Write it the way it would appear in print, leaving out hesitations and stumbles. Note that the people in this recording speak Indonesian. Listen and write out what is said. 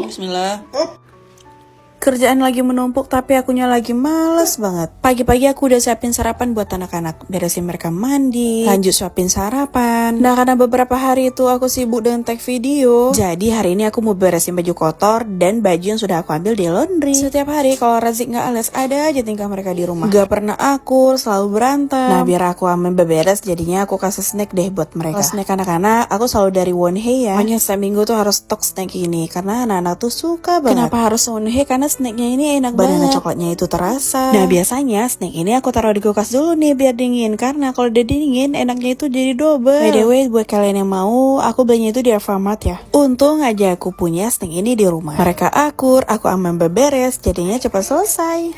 Bismillah. Kerjaan lagi menumpuk tapi akunya lagi males banget. Pagi-pagi aku udah siapin sarapan buat anak-anak. Beresin mereka mandi, lanjut siapin sarapan. Nah karena beberapa hari itu aku sibuk dengan tag video, jadi hari ini aku mau beresin baju kotor dan baju yang sudah aku ambil di laundry. Setiap hari kalau Razik gak alias ada aja tingkah mereka di rumah. Gak pernah akur, selalu berantem. Nah biar aku aman beberes, jadinya aku kasih snack deh buat mereka. Kalau snack anak-anak, aku selalu dari Wonhei ya. Makanya setiap minggu tuh harus stok snack ini, karena anak-anak tuh suka banget. Kenapa harus Wonhei? Karena snacknya ini enak banget. Banana coklatnya itu terasa. Nah biasanya snack ini aku taruh di kulkas dulu nih biar dingin, karena kalau udah dingin enaknya itu jadi double. By the way, buat kalian yang mau, aku belinya itu di Alfamart ya. Untung aja aku punya snack ini di rumah. Mereka akur, aku aman beberes, jadinya cepat selesai.